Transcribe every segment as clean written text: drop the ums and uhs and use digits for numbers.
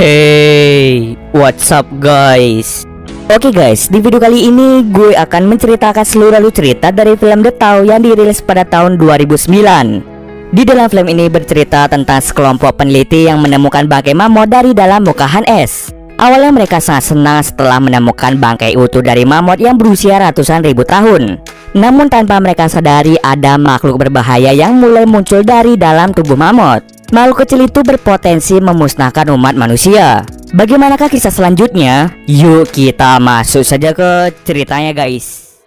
Hey, what's up guys? Oke guys, di video kali ini gue akan menceritakan seluruh cerita dari film The Thaw yang dirilis pada tahun 2009. Di dalam film ini bercerita tentang sekelompok peneliti yang menemukan bangkai mamut dari dalam bongkahan es. Awalnya mereka sangat senang setelah menemukan bangkai utuh dari mamut yang berusia ratusan ribu tahun. Namun tanpa mereka sadari ada makhluk berbahaya yang mulai muncul dari dalam tubuh mamut. Makhluk kecil itu berpotensi memusnahkan umat manusia. Bagaimanakah kisah selanjutnya? Yuk kita masuk saja ke ceritanya guys.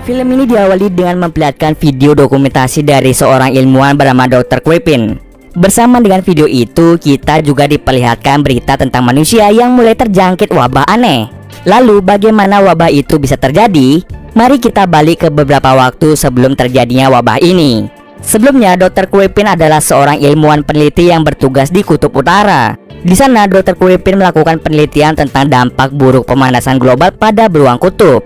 Film ini diawali dengan memperlihatkan video dokumentasi dari seorang ilmuwan bernama Dr. Quappin. Bersama dengan video itu, kita juga diperlihatkan berita tentang manusia yang mulai terjangkit wabah aneh. Lalu bagaimana wabah itu bisa terjadi? Mari kita balik ke beberapa waktu sebelum terjadinya wabah ini. Sebelumnya, Dr. Quappin adalah seorang ilmuwan peneliti yang bertugas di Kutub Utara. Di sana, Dr. Quappin melakukan penelitian tentang dampak buruk pemanasan global pada beruang kutub.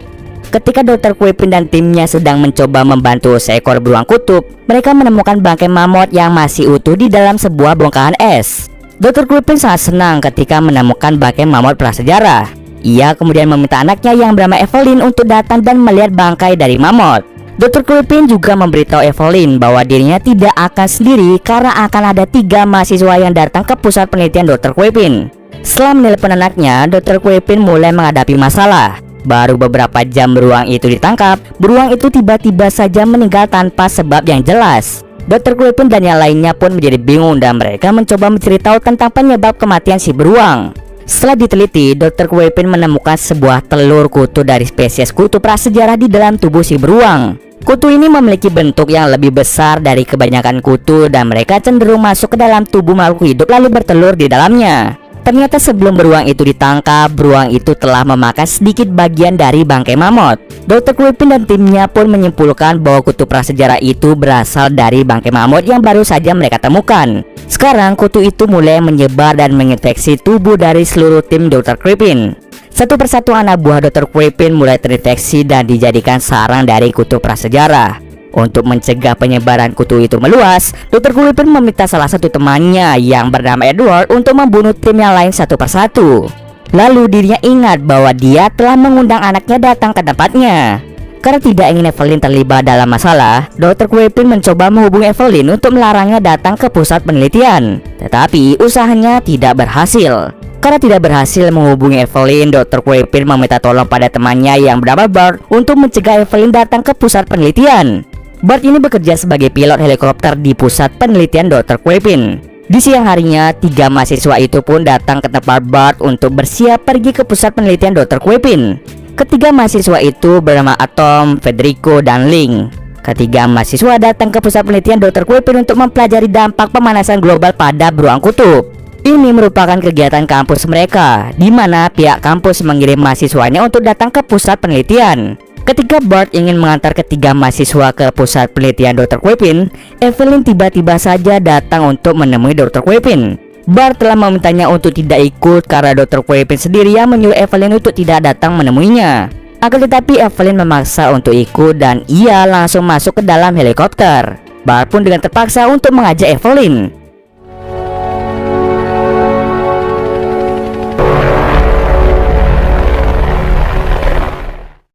Ketika Dr. Quappin dan timnya sedang mencoba membantu seekor beruang kutub, mereka menemukan bangkai mamut yang masih utuh di dalam sebuah bongkahan es. Dr. Quappin sangat senang ketika menemukan bangkai mamut prasejarah. Ia kemudian meminta anaknya yang bernama Evelyn untuk datang dan melihat bangkai dari mamut. Dr. Quappin juga memberitahu Evelyn bahwa dirinya tidak akan sendiri karena akan ada 3 mahasiswa yang datang ke pusat penelitian Dr. Quappin. Setelah menelpon anaknya, Dr. Quappin mulai menghadapi masalah. Baru beberapa jam beruang itu ditangkap, beruang itu tiba-tiba saja meninggal tanpa sebab yang jelas. Dr. Quappin dan yang lainnya pun menjadi bingung dan mereka mencoba menceritakan tentang penyebab kematian si beruang. Setelah diteliti, Dr. Quappin menemukan sebuah telur kutu dari spesies kutu prasejarah di dalam tubuh si beruang. Kutu ini memiliki bentuk yang lebih besar dari kebanyakan kutu dan mereka cenderung masuk ke dalam tubuh makhluk hidup lalu bertelur di dalamnya. Ternyata sebelum beruang itu ditangkap, beruang itu telah memakan sedikit bagian dari bangkai mamut. Dr. Quappin dan timnya pun menyimpulkan bahwa kutu prasejarah itu berasal dari bangkai mamut yang baru saja mereka temukan. Sekarang kutu itu mulai menyebar dan menginfeksi tubuh dari seluruh tim Dr. Quappin. Satu persatu anak buah Dr. Quappin mulai terinfeksi dan dijadikan sarang dari kutu prasejarah. Untuk mencegah penyebaran kutu itu meluas, Dr. Quappin meminta salah satu temannya yang bernama Edward untuk membunuh tim yang lain satu persatu. Lalu dirinya ingat bahwa dia telah mengundang anaknya datang ke tempatnya. Karena tidak ingin Evelyn terlibat dalam masalah, Dr. Quappin mencoba menghubungi Evelyn untuk melarangnya datang ke pusat penelitian. Tetapi usahanya tidak berhasil. Karena tidak berhasil menghubungi Evelyn, Dr. Quappin meminta tolong pada temannya yang bernama Bart untuk mencegah Evelyn datang ke pusat penelitian. Bart ini bekerja sebagai pilot helikopter di pusat penelitian Dr. Quappin. Di siang harinya, 3 mahasiswa itu pun datang ke tempat Bart untuk bersiap pergi ke pusat penelitian Dr. Quappin. Ketiga mahasiswa itu bernama Atom, Federico, dan Ling. Ketiga mahasiswa datang ke pusat penelitian Dr. Quappin untuk mempelajari dampak pemanasan global pada beruang kutub. Ini merupakan kegiatan kampus mereka, di mana pihak kampus mengirim mahasiswanya untuk datang ke pusat penelitian. Ketika Bart ingin mengantar ketiga mahasiswa ke pusat penelitian Dr. Quappin, Evelyn tiba-tiba saja datang untuk menemui Dr. Quappin. Bart telah memintanya untuk tidak ikut karena Dr. Quappin sendiri yang menyuruh Evelyn untuk tidak datang menemuinya. Akan tetapi Evelyn memaksa untuk ikut dan ia langsung masuk ke dalam helikopter. Bart pun dengan terpaksa untuk mengajak Evelyn.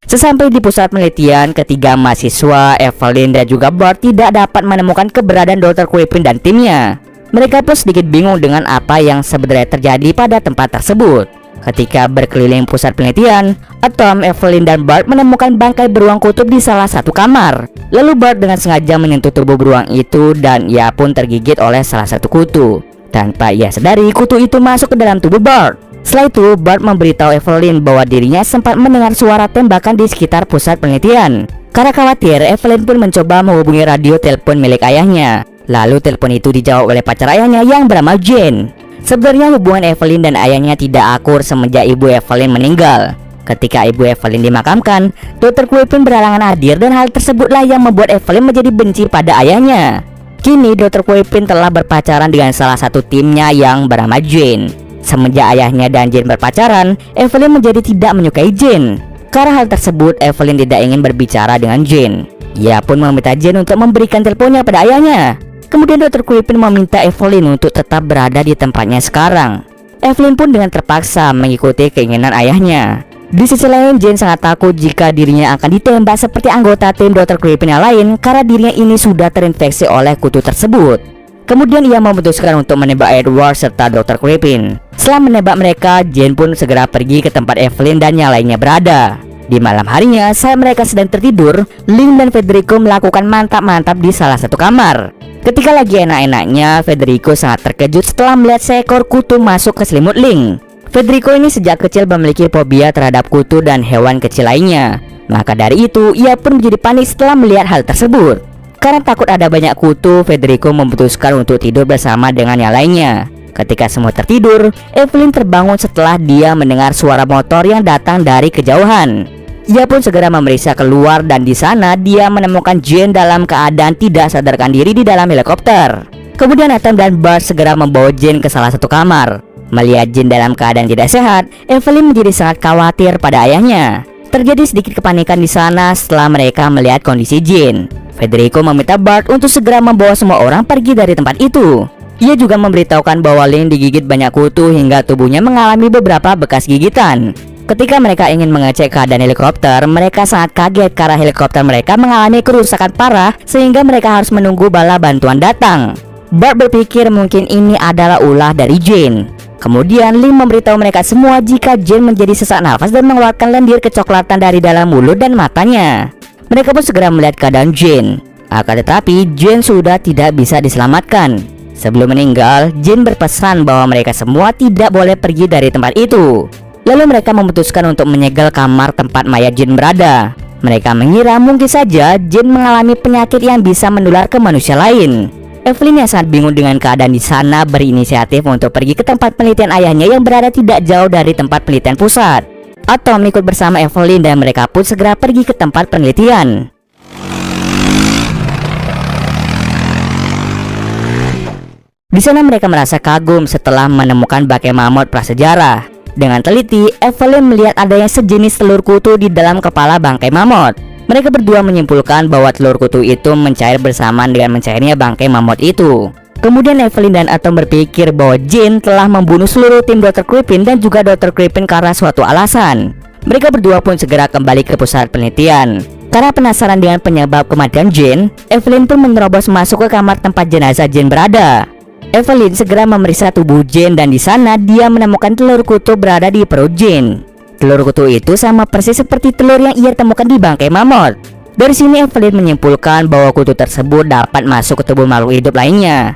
Sesampai di pusat penelitian, ketiga mahasiswa, Evelyn dan juga Bart tidak dapat menemukan keberadaan Dr. Quappin dan timnya. Mereka pun sedikit bingung dengan apa yang sebenarnya terjadi pada tempat tersebut. Ketika berkeliling pusat penelitian, Atom, Evelyn, dan Bart menemukan bangkai beruang kutub di salah satu kamar. Lalu Bart dengan sengaja menyentuh tubuh beruang itu dan ia pun tergigit oleh salah satu kutu. Tanpa ia sadari, kutu itu masuk ke dalam tubuh Bart. Setelah itu, Bart memberitahu Evelyn bahwa dirinya sempat mendengar suara tembakan di sekitar pusat penelitian. Karena khawatir, Evelyn pun mencoba menghubungi radio telepon milik ayahnya. Lalu telepon itu dijawab oleh pacar ayahnya yang bernama Jane. Sebenarnya hubungan Evelyn dan ayahnya tidak akur semenjak ibu Evelyn meninggal. Ketika ibu Evelyn dimakamkan, Dr. Quappin berhalangan hadir dan hal tersebutlah yang membuat Evelyn menjadi benci pada ayahnya. Kini Dr. Quappin telah berpacaran dengan salah satu timnya yang bernama Jane. Semenjak ayahnya dan Jane berpacaran, Evelyn menjadi tidak menyukai Jane. Karena hal tersebut, Evelyn tidak ingin berbicara dengan Jane. Ia pun meminta Jane untuk memberikan teleponnya pada ayahnya. Kemudian Dr. Quipin meminta Evelyn untuk tetap berada di tempatnya sekarang. Evelyn pun dengan terpaksa mengikuti keinginan ayahnya. Di sisi lain, Jane sangat takut jika dirinya akan ditembak seperti anggota tim Dr. Quipin yang lain karena dirinya ini sudah terinfeksi oleh kutu tersebut. Kemudian ia memutuskan untuk menembak Edward serta Dr. Quipin. Setelah menembak mereka, Jane pun segera pergi ke tempat Evelyn dan yang lainnya berada. Di malam harinya, saat mereka sedang tertidur, Link dan Federico melakukan mantap-mantap di salah satu kamar. Ketika lagi enak-enaknya, Federico sangat terkejut setelah melihat seekor kutu masuk ke selimut Link. Federico ini sejak kecil memiliki fobia terhadap kutu dan hewan kecil lainnya. Maka dari itu, ia pun menjadi panik setelah melihat hal tersebut. Karena takut ada banyak kutu, Federico memutuskan untuk tidur bersama dengan yang lainnya. Ketika semua tertidur, Evelyn terbangun setelah dia mendengar suara motor yang datang dari kejauhan. Ia pun segera memeriksa keluar dan di sana dia menemukan Jane dalam keadaan tidak sadarkan diri di dalam helikopter. Kemudian Atom dan Bart segera membawa Jane ke salah satu kamar. Melihat Jane dalam keadaan tidak sehat, Evelyn menjadi sangat khawatir pada ayahnya. Terjadi sedikit kepanikan di sana setelah mereka melihat kondisi Jane. Federico meminta Bart untuk segera membawa semua orang pergi dari tempat itu. Ia juga memberitahukan bahwa Link digigit banyak kutu hingga tubuhnya mengalami beberapa bekas gigitan. Ketika mereka ingin mengecek keadaan helikopter, mereka sangat kaget karena helikopter mereka mengalami kerusakan parah sehingga mereka harus menunggu bala bantuan datang. Bart berpikir mungkin ini adalah ulah dari Jane. Kemudian Link memberitahu mereka semua jika Jane menjadi sesak nafas dan mengeluarkan lendir kecoklatan dari dalam mulut dan matanya. Mereka pun segera melihat keadaan Jane. Akan tetapi Jane sudah tidak bisa diselamatkan. Sebelum meninggal, Jane berpesan bahwa mereka semua tidak boleh pergi dari tempat itu. Lalu mereka memutuskan untuk menyegel kamar tempat mayat Jane berada. Mereka mengira mungkin saja Jane mengalami penyakit yang bisa menular ke manusia lain. Evelyn yang sangat bingung dengan keadaan di sana berinisiatif untuk pergi ke tempat penelitian ayahnya yang berada tidak jauh dari tempat penelitian pusat. Atom ikut bersama Evelyn dan mereka pun segera pergi ke tempat penelitian. Di sana mereka merasa kagum setelah menemukan bangkai mamut prasejarah. Dengan teliti, Evelyn melihat adanya sejenis telur kutu di dalam kepala bangkai mamut. Mereka berdua menyimpulkan bahwa telur kutu itu mencair bersamaan dengan mencairnya bangkai mamut itu. Kemudian Evelyn dan Atom berpikir bahwa Jane telah membunuh seluruh tim Dr. Quipin dan juga Dr. Quipin karena suatu alasan. Mereka berdua pun segera kembali ke pusat penelitian. Karena penasaran dengan penyebab kematian Jane, Evelyn pun menerobos masuk ke kamar tempat jenazah Jane berada. Evelyn segera memeriksa tubuh Jane dan di sana dia menemukan telur kutu berada di perut Jane. Telur kutu itu sama persis seperti telur yang ia temukan di bangkai mamut. Dari sini Evelyn menyimpulkan bahwa kutu tersebut dapat masuk ke tubuh makhluk hidup lainnya.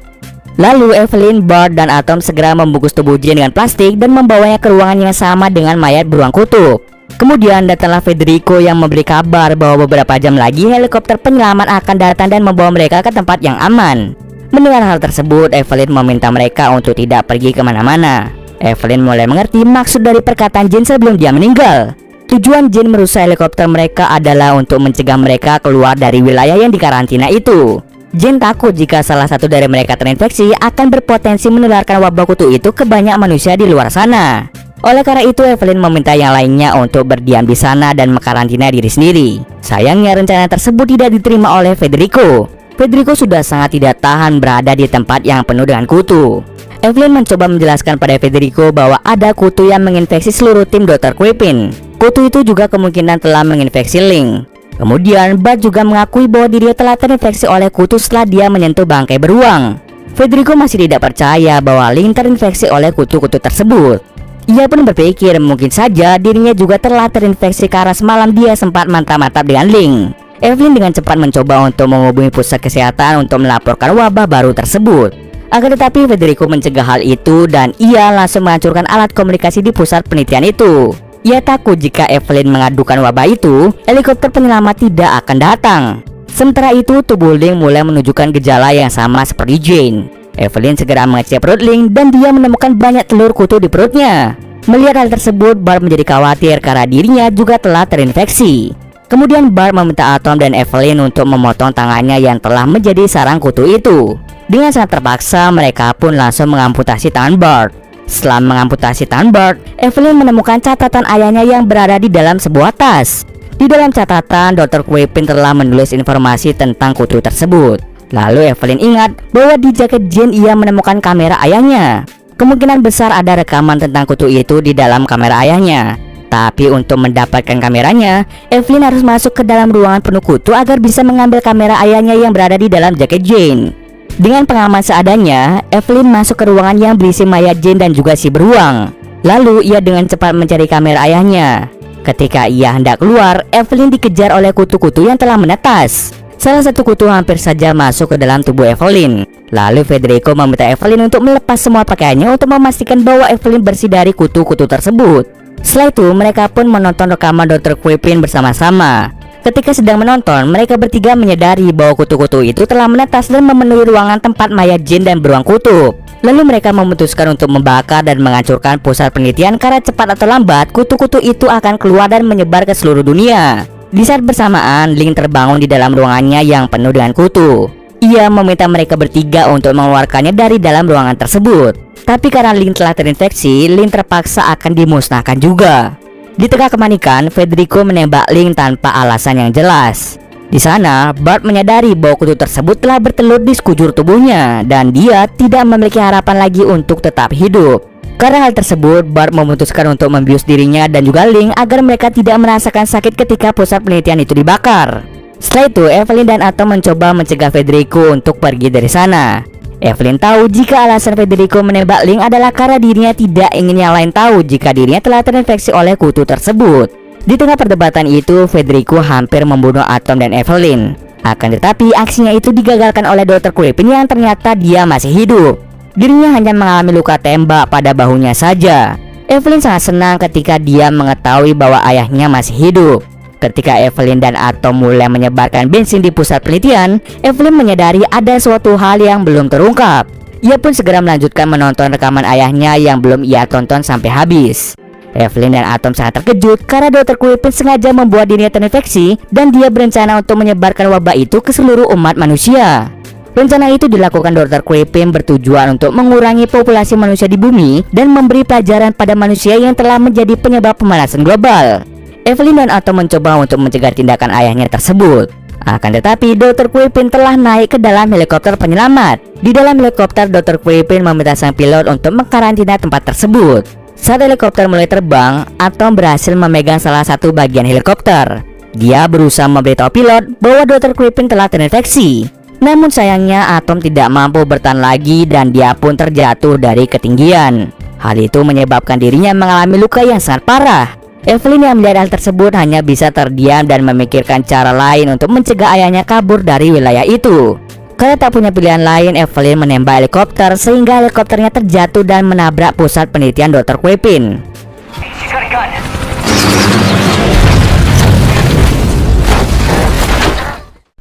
Lalu Evelyn, Bart, dan Atom segera membungkus tubuh Jane dengan plastik dan membawanya ke ruangan yang sama dengan mayat beruang kutub. Kemudian datanglah Federico yang memberi kabar bahwa beberapa jam lagi helikopter penyelamat akan datang dan membawa mereka ke tempat yang aman. Mendengar hal tersebut, Evelyn meminta mereka untuk tidak pergi kemana-mana. Evelyn mulai mengerti maksud dari perkataan Jane sebelum dia meninggal. Tujuan Jane merusak helikopter mereka adalah untuk mencegah mereka keluar dari wilayah yang dikarantina itu. Jane takut jika salah satu dari mereka terinfeksi akan berpotensi menularkan wabah kutu itu ke banyak manusia di luar sana. Oleh karena itu, Evelyn meminta yang lainnya untuk berdiam di sana dan mengkarantina diri sendiri. Sayangnya rencana tersebut tidak diterima oleh Federico. Federico sudah sangat tidak tahan berada di tempat yang penuh dengan kutu. Evelyn mencoba menjelaskan pada Federico bahwa ada kutu yang menginfeksi seluruh tim Dr. Quipin. Kutu itu juga kemungkinan telah menginfeksi Link. Kemudian Bart juga mengakui bahwa dirinya telah terinfeksi oleh kutu setelah dia menyentuh bangkai beruang. Federico masih tidak percaya bahwa Link terinfeksi oleh kutu-kutu tersebut. Ia pun berpikir mungkin saja dirinya juga telah terinfeksi karena semalam dia sempat mantap-mantap dengan Link. Evelyn dengan cepat mencoba untuk menghubungi pusat kesehatan untuk melaporkan wabah baru tersebut. Akan tetapi Federico mencegah hal itu dan ia langsung menghancurkan alat komunikasi di pusat penelitian itu. Ia takut jika Evelyn mengadukan wabah itu, helikopter penyelamat tidak akan datang. Sementara itu, tubuh Link mulai menunjukkan gejala yang sama seperti Jane. Evelyn segera mengecek perut Link dan dia menemukan banyak telur kutu di perutnya. Melihat hal tersebut, Bart menjadi khawatir karena dirinya juga telah terinfeksi. Kemudian Bart meminta Atom dan Evelyn untuk memotong tangannya yang telah menjadi sarang kutu itu. Dengan sangat terpaksa, mereka pun langsung mengamputasi tangan Bart. Setelah mengamputasi tangan Bart, Evelyn menemukan catatan ayahnya yang berada di dalam sebuah tas. Di dalam catatan, Dr. Quipin telah menulis informasi tentang kutu tersebut. Lalu Evelyn ingat bahwa di jaket Jane ia menemukan kamera ayahnya. Kemungkinan besar ada rekaman tentang kutu itu di dalam kamera ayahnya. Tapi untuk mendapatkan kameranya, Evelyn harus masuk ke dalam ruangan penuh kutu agar bisa mengambil kamera ayahnya yang berada di dalam jaket Jane. Dengan pengalaman seadanya, Evelyn masuk ke ruangan yang berisi mayat Jane dan juga si beruang. Lalu ia dengan cepat mencari kamera ayahnya. Ketika ia hendak keluar, Evelyn dikejar oleh kutu-kutu yang telah menetas. Salah satu kutu hampir saja masuk ke dalam tubuh Evelyn. Lalu Federico meminta Evelyn untuk melepas semua pakaiannya untuk memastikan bahwa Evelyn bersih dari kutu-kutu tersebut. Setelah itu, mereka pun menonton rekaman Dr. Quipin bersama-sama. Ketika sedang menonton, mereka bertiga menyadari bahwa kutu-kutu itu telah menetas dan memenuhi ruangan tempat mayat Jane dan beruang kutub. Lalu mereka memutuskan untuk membakar dan menghancurkan pusat penelitian karena cepat atau lambat kutu-kutu itu akan keluar dan menyebar ke seluruh dunia. Di saat bersamaan, Link terbangun di dalam ruangannya yang penuh dengan kutu. Ia meminta mereka bertiga untuk mengeluarkannya dari dalam ruangan tersebut. Tapi karena Link telah terinfeksi, Link terpaksa akan dimusnahkan juga. Di tengah kepanikan, Federico menembak Link tanpa alasan yang jelas. Di sana, Bart menyadari bahwa kutu tersebut telah bertelur di sekujur tubuhnya dan dia tidak memiliki harapan lagi untuk tetap hidup. Karena hal tersebut, Bart memutuskan untuk membius dirinya dan juga Link agar mereka tidak merasakan sakit ketika pusat penelitian itu dibakar. Setelah itu, Evelyn dan Atom mencoba mencegah Federico untuk pergi dari sana. Evelyn tahu jika alasan Federico menembak Link adalah karena dirinya tidak ingin yang lain tahu jika dirinya telah terinfeksi oleh kutu tersebut. Di tengah perdebatan itu, Federico hampir membunuh Atom dan Evelyn. Akan tetapi aksinya itu digagalkan oleh Dr. Quipin yang ternyata dia masih hidup. Dirinya hanya mengalami luka tembak pada bahunya saja. Evelyn sangat senang ketika dia mengetahui bahwa ayahnya masih hidup. Ketika Evelyn dan Atom mulai menyebarkan bensin di pusat penelitian, Evelyn menyadari ada suatu hal yang belum terungkap. Ia pun segera melanjutkan menonton rekaman ayahnya yang belum ia tonton sampai habis. Evelyn dan Atom sangat terkejut karena Dr. Quipin sengaja membuat dirinya terinfeksi dan dia berencana untuk menyebarkan wabah itu ke seluruh umat manusia. Rencana itu dilakukan Dr. Quipin bertujuan untuk mengurangi populasi manusia di bumi dan memberi pelajaran pada manusia yang telah menjadi penyebab pemanasan global. Evelyn dan Atom mencoba untuk mencegah tindakan ayahnya tersebut. Akan tetapi Dr. Quipin telah naik ke dalam helikopter penyelamat. Di dalam helikopter, Dr. Quipin meminta sang pilot untuk mengkarantina tempat tersebut. Saat helikopter mulai terbang, Atom berhasil memegang salah satu bagian helikopter. Dia berusaha memberitahu pilot bahwa Dr. Quipin telah terinfeksi. Namun sayangnya Atom tidak mampu bertahan lagi dan dia pun terjatuh dari ketinggian. Hal itu menyebabkan dirinya mengalami luka yang sangat parah. Evelyn yang melihat hal tersebut hanya bisa terdiam dan memikirkan cara lain untuk mencegah ayahnya kabur dari wilayah itu. Karena tak punya pilihan lain, Evelyn menembak helikopter sehingga helikopternya terjatuh dan menabrak pusat penelitian Dr. Quipin.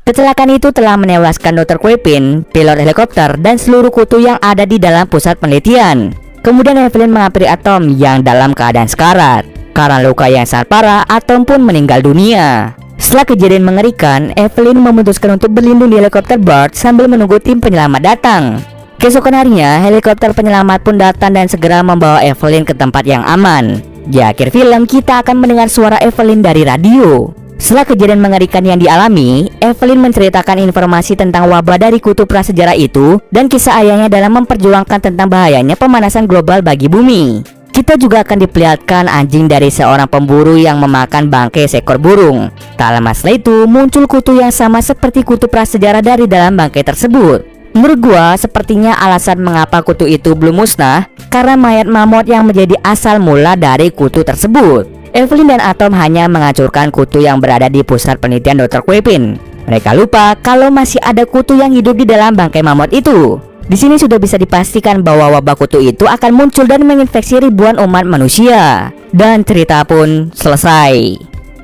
Kecelakaan itu telah menewaskan Dr. Quipin, pilot helikopter, dan seluruh kutu yang ada di dalam pusat penelitian. Kemudian Evelyn menghampiri Atom yang dalam keadaan sekarat. Karena luka yang sangat parah, Atom pun meninggal dunia. Setelah kejadian mengerikan, Evelyn memutuskan untuk berlindung di helikopter Bart sambil menunggu tim penyelamat datang. Keesokan harinya, helikopter penyelamat pun datang dan segera membawa Evelyn ke tempat yang aman. Di akhir film, kita akan mendengar suara Evelyn dari radio. Setelah kejadian mengerikan yang dialami, Evelyn menceritakan informasi tentang wabah dari kutu prasejarah itu dan kisah ayahnya dalam memperjuangkan tentang bahayanya pemanasan global bagi bumi. Kita juga akan diperlihatkan anjing dari seorang pemburu yang memakan bangkai seekor burung. Tak lama setelah itu muncul kutu yang sama seperti kutu prasejarah dari dalam bangkai tersebut. Menurut gua, sepertinya alasan mengapa kutu itu belum musnah karena mayat mamut yang menjadi asal mula dari kutu tersebut. Evelyn dan Atom hanya menghancurkan kutu yang berada di pusat penelitian Dr. Quipin. Mereka lupa kalau masih ada kutu yang hidup di dalam bangkai mamut itu. Di sini sudah bisa dipastikan bahwa wabah kutu itu akan muncul dan menginfeksi ribuan umat manusia. Dan cerita pun selesai.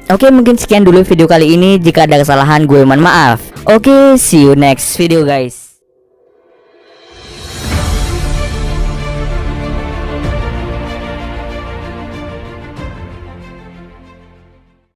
Oke, mungkin sekian dulu video kali ini. Jika ada kesalahan, gue mohon maaf. Oke, see you next video guys.